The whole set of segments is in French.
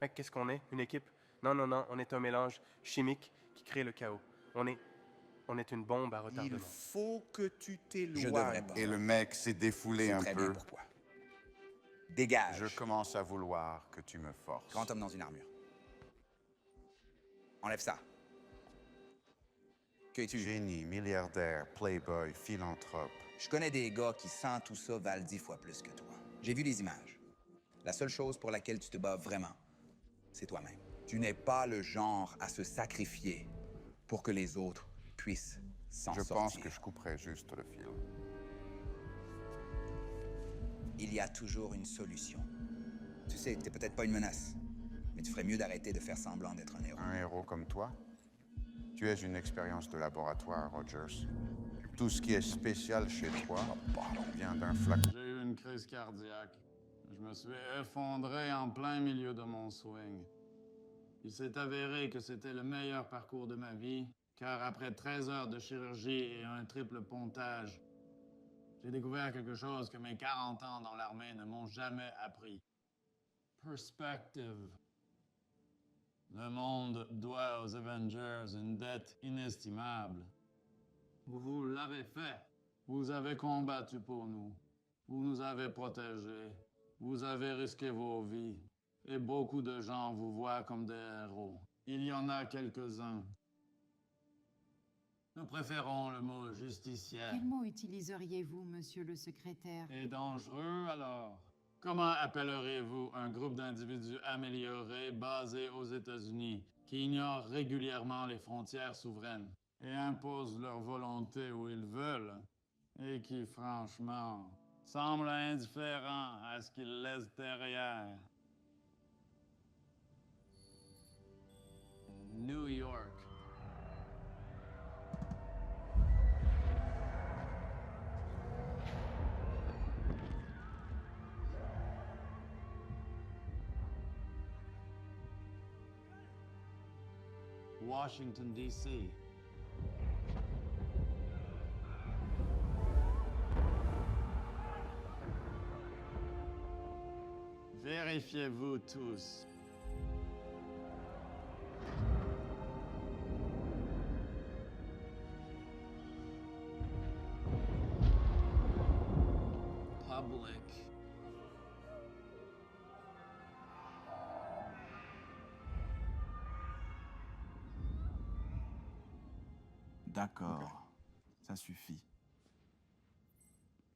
Mec, qu'est-ce qu'on est? Une équipe? Non, non, non, on est un mélange chimique qui crée le chaos. On est une bombe à retardement. Il faut que tu t'éloignes. Je devrais pas. Et le mec s'est défoulé C'est un très bien peu. pourquoi. Dégage. Je commence à vouloir que tu me forces. Grand homme dans une armure. Enlève ça. Que es-tu? Génie, milliardaire, playboy, philanthrope. Je connais des gars qui, sans tout ça, valent 10 fois plus que toi. J'ai vu les images. La seule chose pour laquelle tu te bats vraiment, c'est toi-même. Tu n'es pas le genre à se sacrifier pour que les autres puissent s'en Je sortir. pense que je couperais juste le fil. Il y a toujours une solution. Tu sais, t'es peut-être pas une menace, mais tu ferais mieux d'arrêter de faire semblant d'être un héros. Un héros comme toi? Tu es une expérience de laboratoire, Rogers. Tout ce qui est spécial chez toi vient d'un flacon. J'ai eu une crise cardiaque. Je me suis effondré en plein milieu de mon swing. Il s'est avéré que c'était le meilleur parcours de ma vie, car après 13 heures de chirurgie et un triple pontage, j'ai découvert quelque chose que mes 40 ans dans l'armée ne m'ont jamais appris. Perspective. Le monde doit aux Avengers une dette inestimable. Vous l'avez fait. Vous avez combattu pour nous. Vous nous avez protégés. Vous avez risqué vos vies. Et beaucoup de gens vous voient comme des héros. Il y en a quelques-uns. Nous préférons le mot justicière. Quel mot utiliseriez-vous, monsieur le secrétaire? Et dangereux, alors? Comment appellerez-vous un groupe d'individus améliorés basés aux États-Unis qui ignorent régulièrement les frontières souveraines et imposent leur volonté où ils veulent et qui, franchement, semblent indifférents à ce qu'ils laissent derrière? New York. Washington, D.C. Vérifiez-vous tous. Public. D'accord. Ça suffit.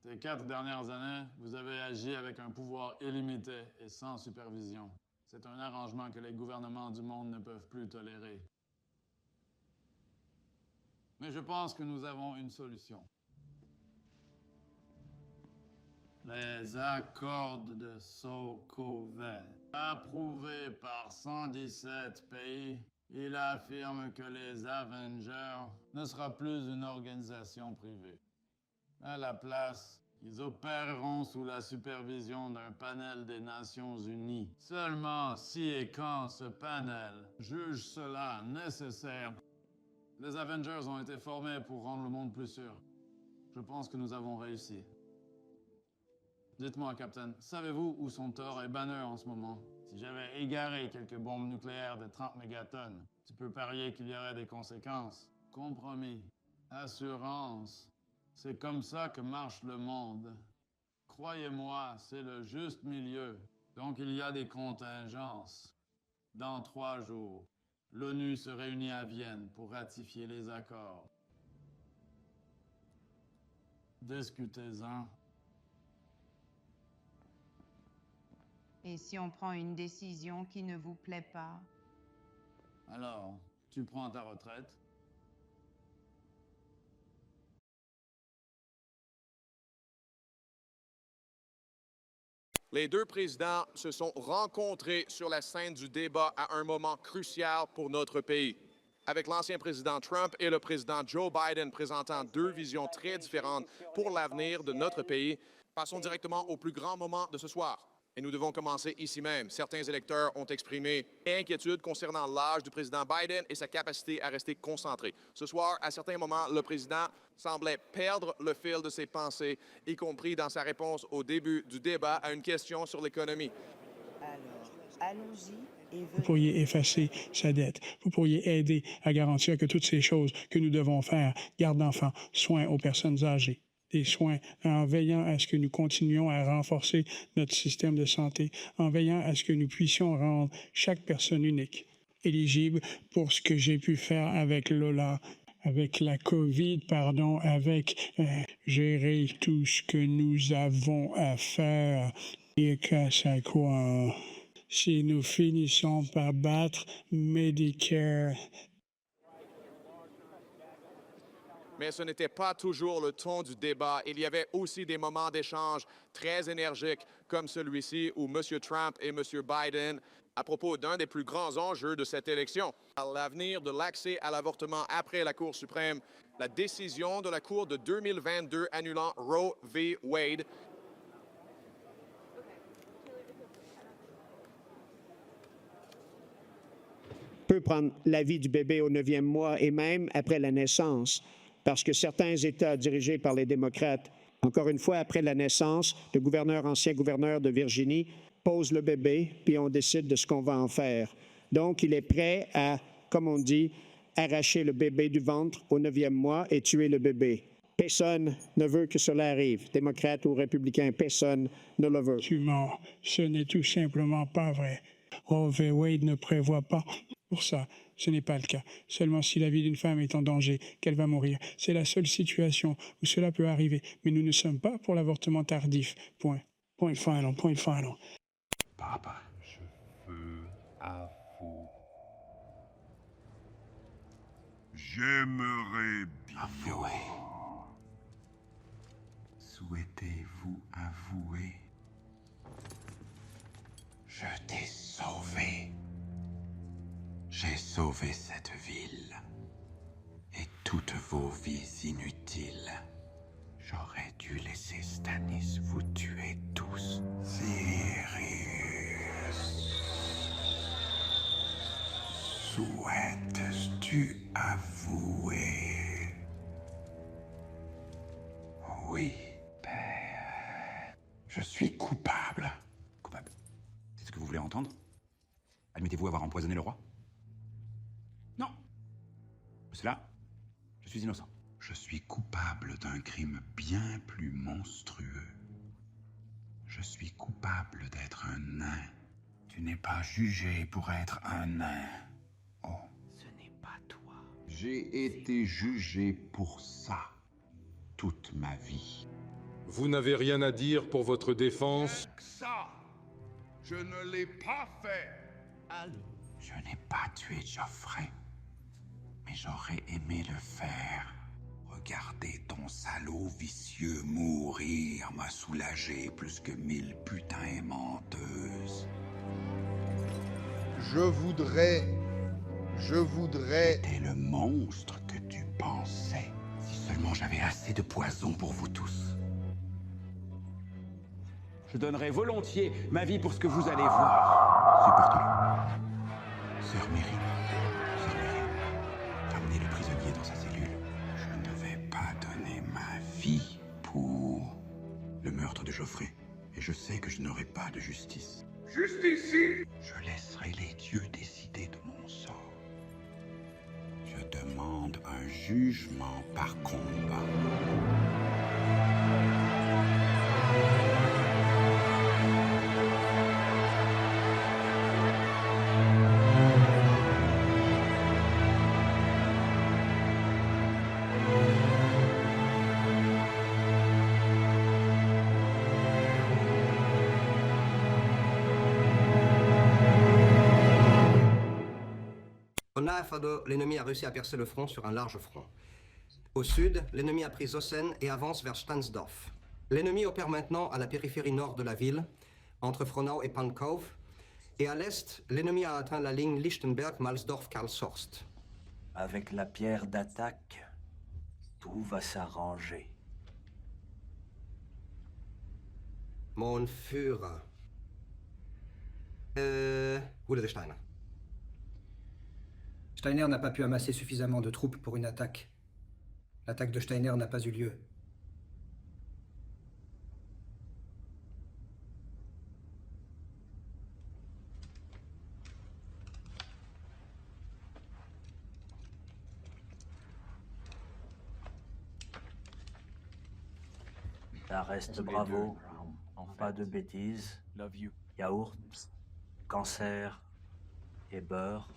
Ces 4 dernières années, vous avez agi avec un pouvoir illimité et sans supervision. C'est un arrangement que les gouvernements du monde ne peuvent plus tolérer. Mais je pense que nous avons une solution. Les accords de Sokovia, approuvés par 117 pays, il affirme que les Avengers ne sera plus une organisation privée. À la place, ils opéreront sous la supervision d'un panel des Nations Unies. Seulement si et quand ce panel juge cela nécessaire. Les Avengers ont été formés pour rendre le monde plus sûr. Je pense que nous avons réussi. Dites-moi, Captain, savez-vous où sont Thor et Banner en ce moment? Si j'avais égaré quelques bombes nucléaires de 30 mégatonnes, tu peux parier qu'il y aurait des conséquences. Compromis, assurance, c'est comme ça que marche le monde. Croyez-moi, c'est le juste milieu. Donc il y a des contingences. Dans 3 jours, l'ONU se réunit à Vienne pour ratifier les accords. Discutez-en. Et si on prend une décision qui ne vous plaît pas? Alors, tu prends ta retraite? Les deux présidents se sont rencontrés sur la scène du débat à un moment crucial pour notre pays. Avec l'ancien président Trump et le président Joe Biden présentant 2 visions très différentes pour l'avenir de notre pays, passons directement au plus grand moment de ce soir. Et nous devons commencer ici même. Certains électeurs ont exprimé inquiétude concernant l'âge du président Biden et sa capacité à rester concentré. Ce soir, à certains moments, le président semblait perdre le fil de ses pensées, y compris dans sa réponse au début du débat à une question sur l'économie. Alors, allons-y Vous pourriez effacer sa dette. Vous pourriez aider à garantir que toutes ces choses que nous devons faire, garde d'enfants, soins aux personnes âgées, des soins, en veillant à ce que nous continuions à renforcer notre système de santé, en veillant à ce que nous puissions rendre chaque personne unique, éligible pour ce que j'ai pu faire avec Lola, avec la COVID, pardon, avec gérer tout ce que nous avons à faire. Et qu'à quoi, si nous finissons par battre Medicare. Mais ce n'était pas toujours le ton du débat. Il y avait aussi des moments d'échange très énergiques, comme celui-ci où M. Trump et M. Biden, à propos d'un des plus grands enjeux de cette élection, l'avenir de l'accès à l'avortement après la Cour suprême, la décision de la Cour de 2022 annulant Roe v. Wade. Peut prendre la vie du bébé au 9e mois et même après la naissance, parce que certains États dirigés par les démocrates, encore une fois, après la naissance, le ancien gouverneur de Virginie pose le bébé, puis on décide de ce qu'on va en faire. Donc, il est prêt à, comme on dit, arracher le bébé du ventre au 9e mois et tuer le bébé. Personne ne veut que cela arrive, démocrate ou républicain, personne ne le veut. Ce n'est tout simplement pas vrai. Roe v. Wade ne prévoit pas pour ça. Ce n'est pas le cas. Seulement si la vie d'une femme est en danger, qu'elle va mourir. C'est la seule situation où cela peut arriver. Mais nous ne sommes pas pour l'avortement tardif. Point. Point final. Point final. Papa, je veux à vous. J'aimerais bien. Avouez. Souhaitez-vous avouer? Je t'ai sauvé. J'ai sauvé cette ville et toutes vos vies inutiles. J'aurais dû laisser Stannis vous tuer tous. Sirius, souhaites-tu avouer? Oui, père. Je suis coupable. Coupable? C'est ce que vous voulez entendre? Admettez-vous avoir empoisonné le roi? Non. Cela, je suis innocent. Je suis coupable d'un crime bien plus monstrueux. Je suis coupable d'être un nain. Tu n'es pas jugé pour être un nain. Oh. Ce n'est pas toi. J'ai été jugé pour ça toute ma vie. Vous n'avez rien à dire pour votre défense? Ça, je ne l'ai pas fait. Allô? Je n'ai pas tué Geoffrey, mais j'aurais aimé le faire. Regarder ton salaud vicieux mourir m'a soulagé plus que 1000 putains et menteuses. Je voudrais... T'es le monstre que tu pensais. Si seulement j'avais assez de poison pour vous tous. Je donnerais volontiers ma vie pour ce que vous allez voir. Supportez-le. Sœur Mary, ramenez le prisonnier dans sa cellule. Je ne vais pas donner ma vie pour le meurtre de Geoffrey. Et je sais que je n'aurai pas de justice. Juste ici! Je laisserai les dieux décider de mon sort. Je demande un jugement par combat. Au nord, l'ennemi a réussi à percer le front sur un large front. Au sud, l'ennemi a pris Zossen et avance vers Stahnsdorf. L'ennemi opère maintenant à la périphérie nord de la ville, entre Frohnau et Pankow. Et à l'est, l'ennemi a atteint la ligne Lichtenberg-Malsdorf-Karlshorst. Avec la pierre d'attaque, tout va s'arranger. Mon Führer. Où est le Steiner? Steiner n'a pas pu amasser suffisamment de troupes pour une attaque. L'attaque de Steiner n'a pas eu lieu. Ça reste bravo. En pas de bêtises. Yaourt, cancer et beurre.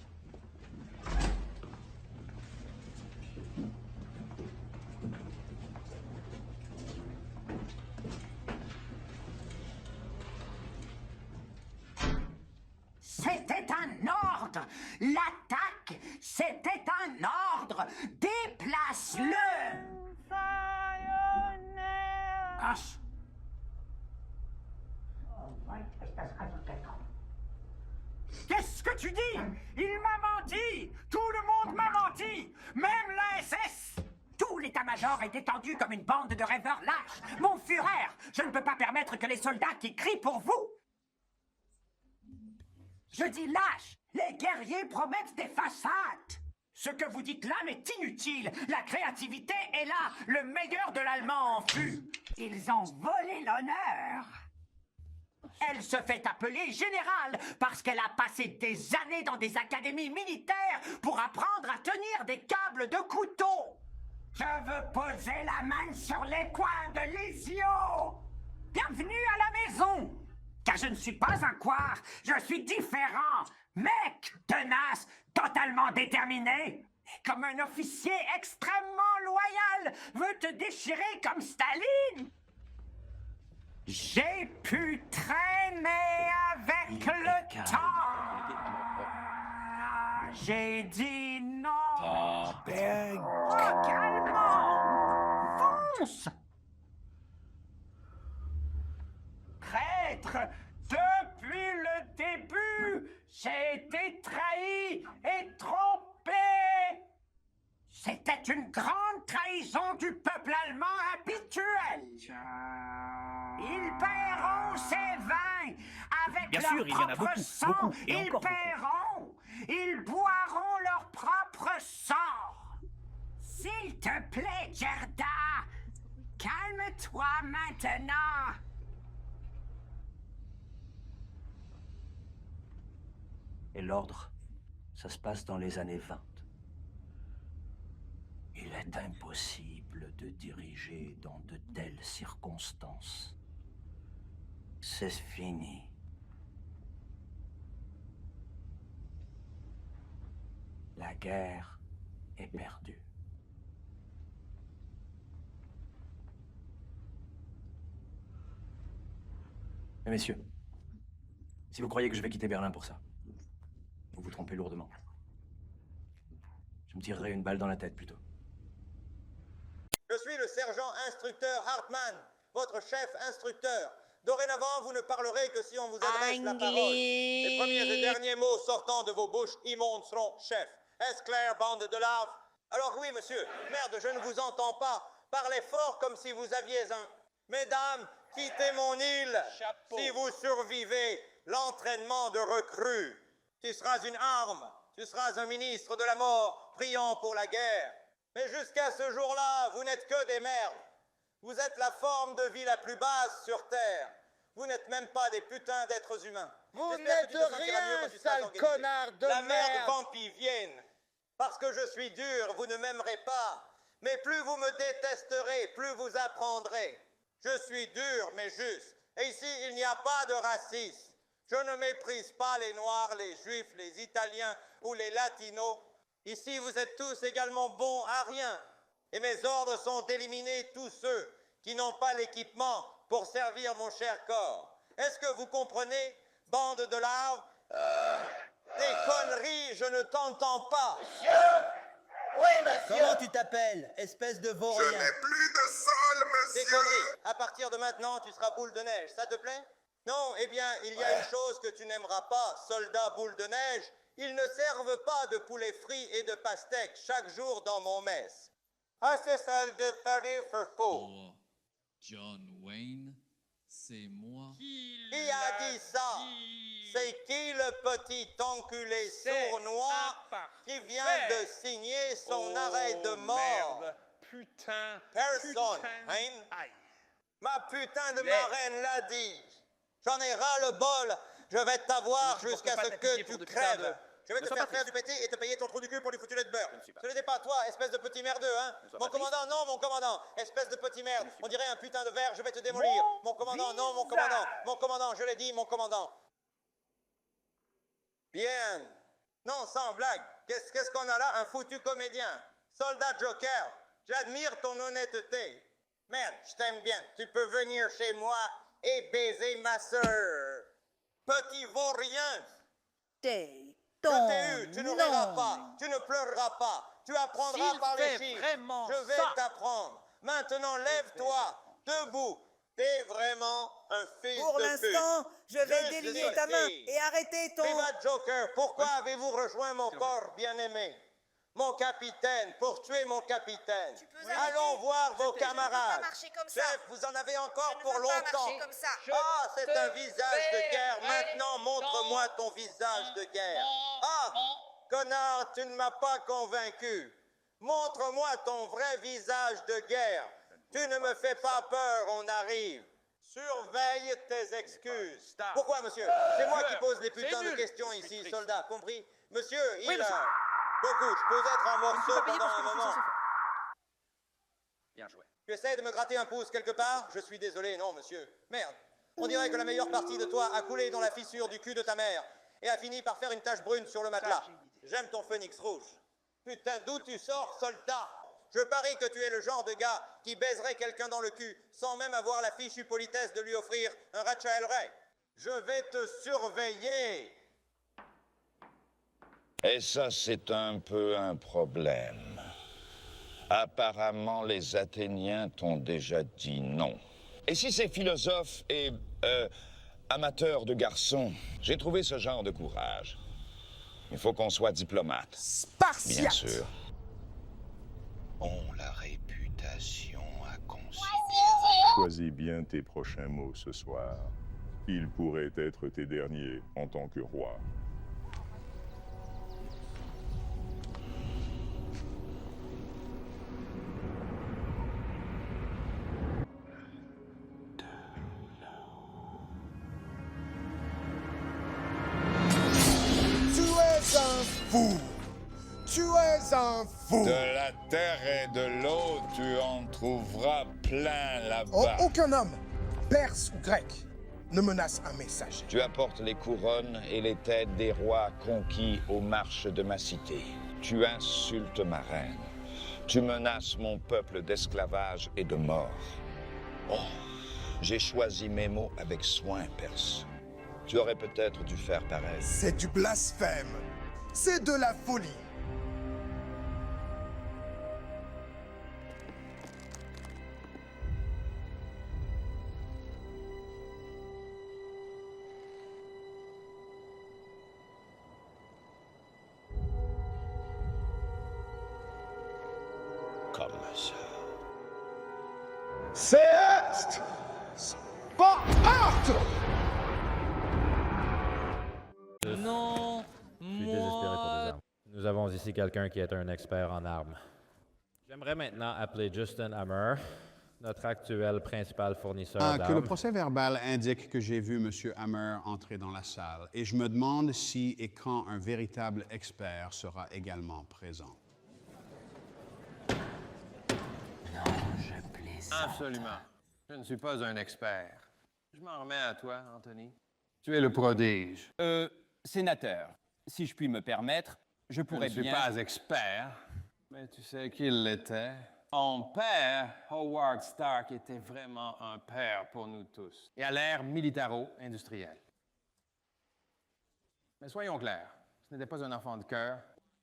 C'était un ordre. L'attaque, c'était un ordre. Déplace-le. Hush. Qu'est-ce que tu dis? Il m'a menti. Tout le monde m'a menti. Même la SS. Tout l'état-major est étendu comme une bande de rêveurs lâches. Mon Führer, je ne peux pas permettre que les soldats qui crient pour vous. Je dis lâche. Les guerriers promettent des façades. Ce que vous dites là m'est inutile. La créativité est là. Le meilleur de l'allemand en fut. Ils ont volé l'honneur. Elle se fait appeler générale parce qu'elle a passé des années dans des académies militaires pour apprendre à tenir des câbles de couteau. Je veux poser la main sur les coins de l'Isio. Bienvenue à la maison. Car je ne suis pas un couard, je suis différent. Mec, tenace, totalement déterminé. Et comme un officier extrêmement loyal veut te déchirer comme Staline. J'ai pu traîner avec le temps. J'ai dit non. Calmement. Fonce. Traître, depuis le début, j'ai été trahi et trompé. C'était une grande trahison du peuple allemand habituel. Ils paieront ces vins avec Bien leur sûr, il y en a propre beaucoup, sang. beaucoup, et Ils encore paieront. Ils boiront leur propre sang. S'il te plaît, Gerda, calme-toi maintenant. Et l'ordre, ça se passe dans les années 20. Il est impossible de diriger dans de telles circonstances. C'est fini. La guerre est perdue. Mais messieurs, si vous croyez que je vais quitter Berlin pour ça, vous vous trompez lourdement. Je me tirerai une balle dans la tête, plutôt. Je suis le sergent instructeur Hartmann, votre chef instructeur. Dorénavant, vous ne parlerez que si on vous adresse la parole. Les premiers et derniers mots sortant de vos bouches immondes seront chef. Est-ce clair, bande de larves? Alors oui, monsieur. Merde, je ne vous entends pas. Parlez fort comme si vous aviez un... Mesdames, quittez mon île. Chapeau. Si vous survivez l'entraînement de recrues. Tu seras une arme, tu seras un ministre de la mort, priant pour la guerre. Mais jusqu'à ce jour-là, vous n'êtes que des merdes. Vous êtes la forme de vie la plus basse sur Terre. Vous n'êtes même pas des putains d'êtres humains. Vous n'êtes rien, sale connard de merde. La merde vampivienne. Parce que je suis dur, vous ne m'aimerez pas. Mais plus vous me détesterez, plus vous apprendrez. Je suis dur, mais juste. Et ici, il n'y a pas de racisme. Je ne méprise pas les Noirs, les Juifs, les Italiens ou les Latinos. Ici, vous êtes tous également bons à rien. Et mes ordres sont d'éliminer tous ceux qui n'ont pas l'équipement pour servir mon cher corps. Est-ce que vous comprenez, bande de larves? Des conneries, je ne t'entends pas. Monsieur? Oui, monsieur. Comment tu t'appelles, espèce de vaurien? Je n'ai plus de sol, monsieur. Des conneries. À partir de maintenant, tu seras boule de neige. Ça te plaît? Non, eh bien, il y a une chose que tu n'aimeras pas, soldat boule de neige. Ils ne servent pas de poulet frit et de pastèque chaque jour dans mon mess. Ah, c'est ça de Paris for faux. John Wayne, c'est moi. Qui a dit ça? C'est qui le petit enculé sournois qui vient de signer son arrêt de mort? Merde. Putain. Personne, hein? Ma putain de marraine l'a dit. J'en ai ras le bol. Je vais t'avoir jusqu'à ce que tu crèves. Je vais te faire faire du pété et te payer ton trou du cul pour du foutu lait de beurre. Ce n'était pas toi, espèce de petit merdeux, hein? Mon commandant, non, mon commandant. Espèce de petit merde. On dirait un putain de verre, je vais te démolir. Mon commandant, non, mon commandant. Mon commandant, je l'ai dit, mon commandant. Bien. Non, sans blague. Qu'est-ce qu'on a là? Un foutu comédien. Soldat Joker. J'admire ton honnêteté. Merde, je t'aime bien. Tu peux venir chez moi et baiser ma sœur. Petit vaurien. Je t'ai eu, tu ne riras pas, tu ne pleureras pas, tu apprendras par les chiffres. Je vais t'apprendre. Maintenant, lève-toi, debout. T'es vraiment un fils de pute. Pour l'instant, je vais délier ta main et arrêter ton... Private Joker, pourquoi avez-vous rejoint mon corps bien-aimé? Mon capitaine, pour tuer mon capitaine. Allons voir vos camarades. Chef, vous en avez encore pour longtemps. Ah, c'est un visage de guerre. Maintenant, montre-moi ton visage de guerre. Ah, connard, tu ne m'as pas convaincu. Montre-moi ton vrai visage de guerre. Tu ne me fais pas peur, on arrive. Surveille tes excuses. Pourquoi, monsieur? C'est moi qui pose les putains de questions ici, soldat, compris? Monsieur, il a... Beaucoup, je peux être en morceaux pendant un moment. Bien joué. Tu essaies de me gratter un pouce quelque part? Je suis désolé, non, monsieur. Merde. On dirait que la meilleure partie de toi a coulé dans la fissure du cul de ta mère et a fini par faire une tache brune sur le matelas. J'aime ton phénix rouge. Putain, d'où tu sors, soldat? Je parie que tu es le genre de gars qui baiserait quelqu'un dans le cul sans même avoir la fichue politesse de lui offrir un Rachel Ray. Je vais te surveiller. Et ça, c'est un peu un problème. Apparemment, les Athéniens t'ont déjà dit non. Et si ces philosophes et amateurs de garçons, j'ai trouvé ce genre de courage. Il faut qu'on soit diplomate. Spartiate. Bien sûr. Ont la réputation à considérer. Choisis bien tes prochains mots ce soir. Ils pourraient être tes derniers en tant que roi. Tu es un fou! De la terre et de l'eau, tu en trouveras plein là-bas. Aucun homme, perse ou grec, ne menace un messager. Tu apportes les couronnes et les têtes des rois conquis aux marches de ma cité. Tu insultes ma reine. Tu menaces mon peuple d'esclavage et de mort. Oh, j'ai choisi mes mots avec soin, Perse. Tu aurais peut-être dû faire pareil. C'est du blasphème. C'est de la folie. Comme ça. C'est Sparte! Non, je suis désespéré pour des armes. Nous avons ici quelqu'un qui est un expert en armes. J'aimerais maintenant appeler Justin Hammer, notre actuel principal fournisseur d'armes. Que le procès-verbal indique que j'ai vu M. Hammer entrer dans la salle, et je me demande si et quand un véritable expert sera également présent. Non, je plaisante. Absolument. Je ne suis pas un expert. Je m'en remets à toi, Anthony. Tu es le prodige. Sénateur, si je puis me permettre, je pourrais bien... Je ne suis pas expert, mais tu sais qu'il l'était. Mon père, Howard Stark, était vraiment un père pour nous tous. Et à l'ère militaro-industrielle. Mais soyons clairs, ce n'était pas un enfant de cœur,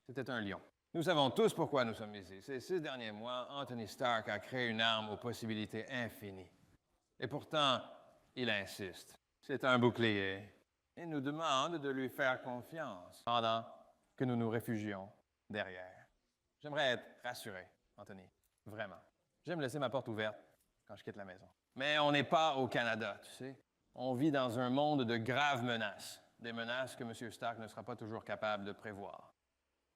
c'était un lion. Nous savons tous pourquoi nous sommes ici. Ces 6 derniers mois, Anthony Stark a créé une arme aux possibilités infinies. Et pourtant, il insiste. C'est un bouclier. Et nous demande de lui faire confiance pendant que nous nous réfugions derrière. J'aimerais être rassuré, Anthony. Vraiment. J'aime laisser ma porte ouverte quand je quitte la maison. Mais on n'est pas au Canada, tu sais. On vit dans un monde de graves menaces. Des menaces que M. Stark ne sera pas toujours capable de prévoir.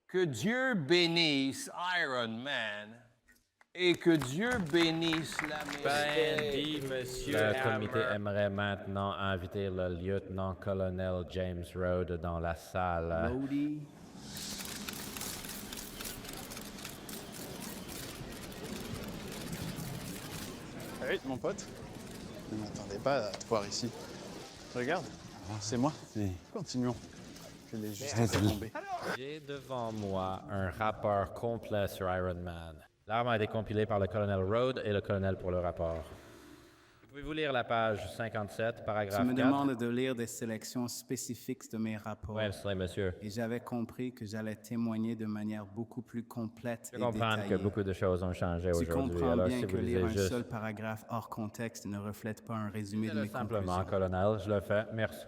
Que Dieu bénisse Iron Man et que Dieu bénisse l'Amérique. Le comité aimerait maintenant inviter le lieutenant-colonel James Rhodes dans la salle. Rhodey, Hey, mon pote. Je ne m'attendais pas à te voir ici. Regarde, c'est moi. Continuons. Je l'ai juste laissé tomber. J'ai devant moi un rapport complet sur Iron Man. L'arme a été compilée par le colonel Rhodes et le colonel pour le rapport. Pouvez-vous lire la page 57, paragraphe 4? Tu me demandes de lire des sélections spécifiques de mes rapports. Oui, c'est monsieur. Et j'avais compris que j'allais témoigner de manière beaucoup plus complète et Je comprends détaillée. que beaucoup de choses ont changé Tu aujourd'hui. comprends Alors, bien si que vous lire un lisez juste... seul paragraphe hors contexte ne reflète pas un résumé de mes Simplement, conclusions. colonel, je le fais. Merci.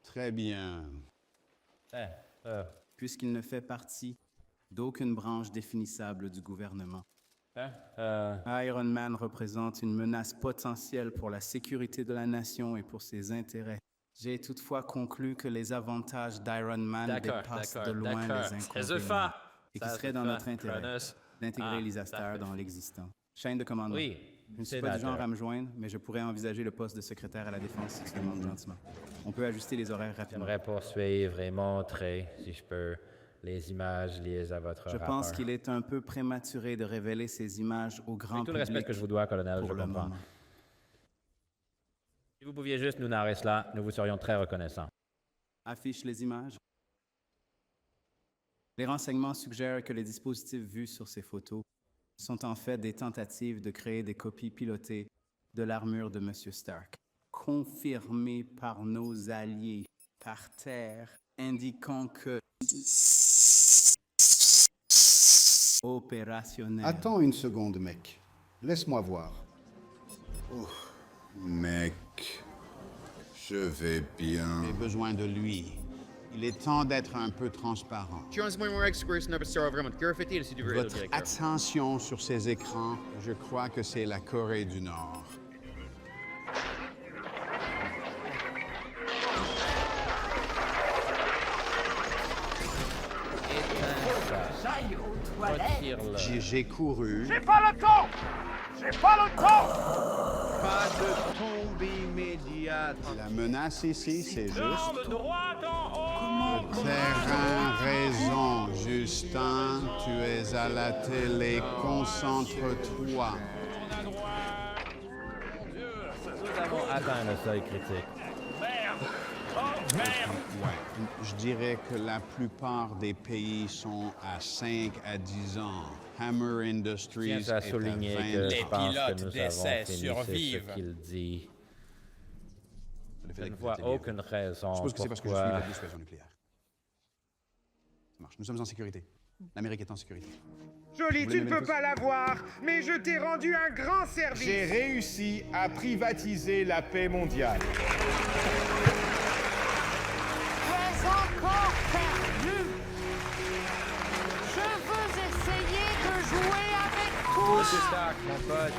Très bien. Puisqu'il ne fait partie d'aucune branche définissable du gouvernement. Iron Man représente une menace potentielle pour la sécurité de la nation et pour ses intérêts. J'ai toutefois conclu que les avantages d'Iron Man dépassent de loin les inconvénients et qu'il serait dans notre intérêt d'intégrer les astères dans l'existant. Chaîne de commandement. Oui, je ne suis pas du genre à me joindre, mais je pourrais envisager le poste de secrétaire à la Défense si tu demandes gentiment. On peut ajuster les horaires rapidement. J'aimerais poursuivre et montrer, si je peux, les images liées à votre Je rapport. pense qu'il est un peu prématuré de révéler ces images au grand Avec tout le public. respect que je vous dois, colonel, je pour le comprends. moment. Si vous pouviez juste nous narrer cela, nous vous serions très reconnaissants. Affiche les images. Les renseignements suggèrent que les dispositifs vus sur ces photos sont en fait des tentatives de créer des copies pilotées de l'armure de M. Stark, confirmées par nos alliés par terre, indiquant que opérationnel. Attends une seconde, mec. Laisse-moi voir. Oh, mec, je vais bien. J'ai besoin de lui. Il est temps d'être un peu transparent. Votre attention sur ces écrans, je crois que c'est la Corée du Nord. J'ai couru. J'ai pas le temps! J'ai pas le temps! Pas de tombe immédiate. La menace ici, c'est juste. Jambe droite en haut! Terrain, raison, Justin. Tu es à la télé. Concentre-toi. Nous avons atteint le seuil critique. Merde! Oh, merde! Ouais. Je dirais que la plupart des pays sont à 5 à 10 ans. Hammer Industries est Tiens à à souligner 20 que je ans. pense que nous avons fini, c'est ce qu'il dit. Je ne vois aucune raison Je suppose que c'est parce que je pourquoi... suis la dissuasion nucléaire. Ça marche. Nous sommes en sécurité. L'Amérique est en sécurité. Joli, tu ne peux pas l'avoir, mais je t'ai rendu un grand service. J'ai réussi à privatiser la paix mondiale. Tu es encore perdu. Je veux essayer de jouer avec toi. Monsieur Stark, mon pote,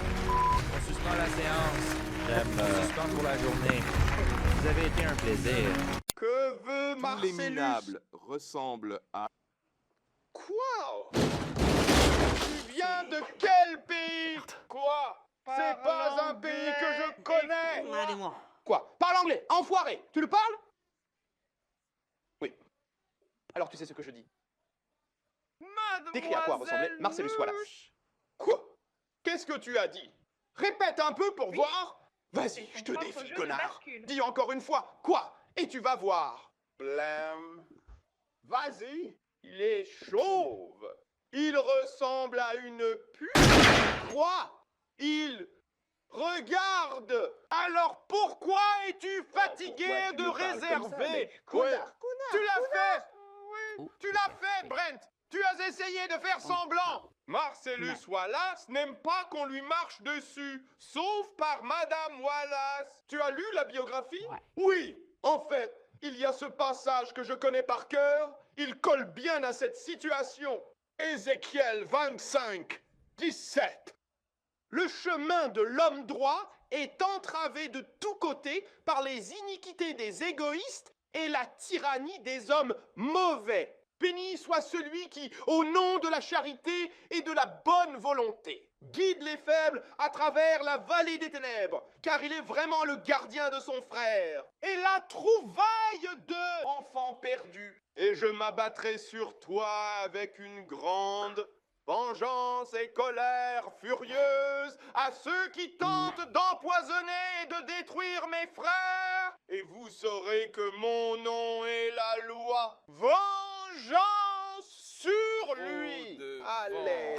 on suspend la séance. On suspend pour la journée. Vous avez été un plaisir. Que veut Les Marcellus? minables ressemblent à... Quoi? Tu viens de quel pays? Quoi? C'est pas un pays que je connais! Allez-moi. Quoi? Parle anglais, enfoiré! Tu le parles? Oui. Alors tu sais ce que je dis. Décris à quoi ressemblait Marcellus Wallace. Quoi? Qu'est-ce que tu as dit? Répète un peu pour voir. Vas-y, je te défie, connard. Dis encore une fois. Quoi? Et tu vas voir. Blam. Vas-y. Il est chauve. Il ressemble à une pute. Quoi? Il regarde. Alors pourquoi es-tu fatigué de réserver? Connard, Tu l'as fait. Oui, tu l'as fait, Brent. Tu as essayé de faire semblant. Marcellus Wallace n'aime pas qu'on lui marche dessus, sauf par Madame Wallace. Tu as lu la biographie? Oui. En fait, il y a ce passage que je connais par cœur. Il colle bien à cette situation. Ézéchiel 25, 17. Le chemin de l'homme droit est entravé de tous côtés par les iniquités des égoïstes et la tyrannie des hommes mauvais. Béni soit celui qui, au nom de la charité et de la bonne volonté, guide les faibles à travers la vallée des ténèbres, car il est vraiment le gardien de son frère et la trouvaille de enfants perdus. Et je m'abattrai sur toi avec une grande Vengeance et colère furieuse à ceux qui tentent d'empoisonner et de détruire mes frères. Et vous saurez que mon nom est la loi. Vengeance sur lui. Allez.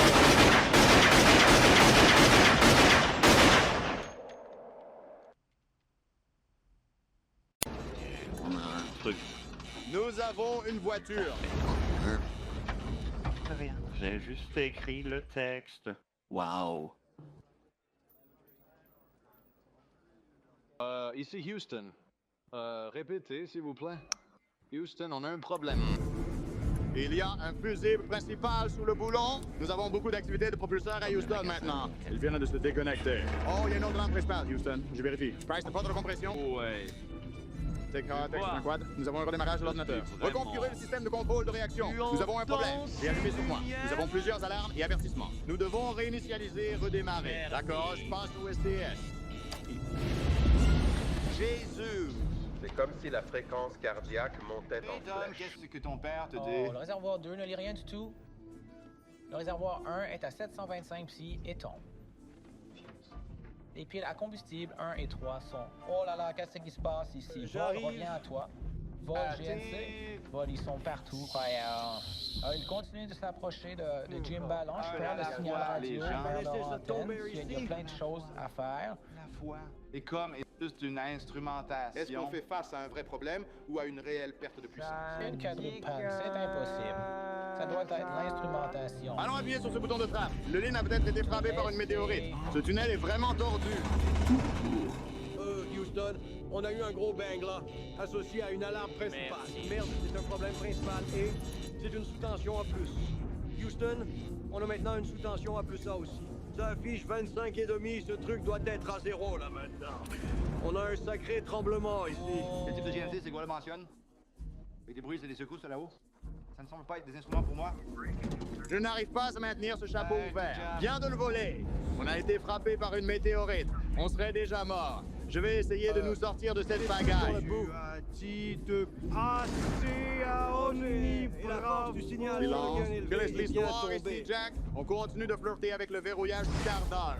On a un truc. Nous avons une voiture. Rien. J'ai juste écrit le texte. Wow. Ici Houston. Répétez, s'il vous plaît. Houston, on a un problème. Il y a un fusible principal sous le boulon. Nous avons beaucoup d'activités de propulseurs à Houston maintenant. Ils viennent de se déconnecter. Oh, il y a une autre lampe principale, Houston. Je vérifie. Price, pas de recompression? Ouais. Quad. Nous avons un redémarrage de l'ordinateur. Reconfigurer le système de contrôle de réaction. Nous avons un problème. J'ai allumé sur moi. Nous avons plusieurs alarmes et avertissements. Nous devons réinitialiser et redémarrer. D'accord, je passe au SDS. Jésus! C'est comme si la fréquence cardiaque montait en flèche. Qu'est-ce que ton père te dit? Le réservoir 2 ne lit rien du tout. Le réservoir 1 est à 725 psi et tombe. Les piles à combustible 1 et 3 sont... Oh là là, qu'est-ce qui se passe ici? Vol revient à toi. Vol GNC. Vol, ils sont partout, croyant. Il continue de s'approcher de Jim Ballon. Je perds le signal radio vers leur antenne. Il y a plein de choses à faire. La foi. Et comme est juste une instrumentation. Est-ce qu'on fait face à un vrai problème ou à une réelle perte de puissance? Une quadruple panne, c'est impossible. Ça doit être l'instrumentation. Allons appuyer sur ce bouton de frappe. Le ligne a peut-être été frappé par une météorite. Ce tunnel est vraiment tordu. Houston, on a eu un gros bang là, associé à une alarme principale. Merde, c'est un problème principal et c'est une sous-tension en plus. Houston, on a maintenant une sous-tension à plus ça aussi. Ça affiche 25,5, ce truc doit être à 0 là maintenant. On a un sacré tremblement ici. Le type de GNC, c'est quoi le mentionne? Et des bruits, c'est des secousses là-haut? Ça ne semble pas être des instruments pour moi. Je n'arrive pas à maintenir ce chapeau ouvert. Viens de le voler. On a été frappé par une météorite. On serait déjà mort. Je vais essayer de nous sortir de cette pagaille. Tu te passer à omnibrave du signal. Silence. Que laisse l'histoire ici, Jack? On continue de flirter avec le verrouillage du quart d'heure.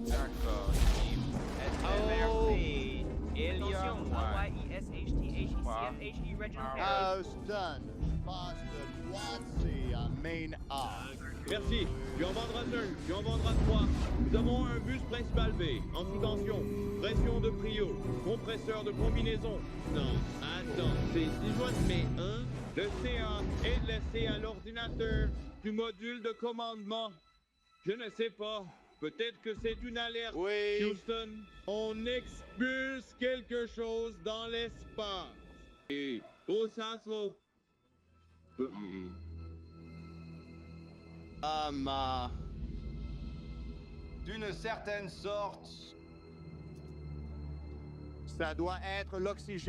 D'accord. Houston, passe de droite à main A. Merci. Tu en vendras un, tu en vendras 3. Nous avons un bus principal B, en sous-tension, pression de prio, compresseur de combinaison. Non, attends, c'est si je mets 1, le CA est de laisser à l'ordinateur du module de commandement. Je ne sais pas. Peut-être que c'est une alerte. Oui. Houston, on expulse quelque chose dans l'espace. Et où ça se... D'une certaine sorte. Ça doit être l'oxygène.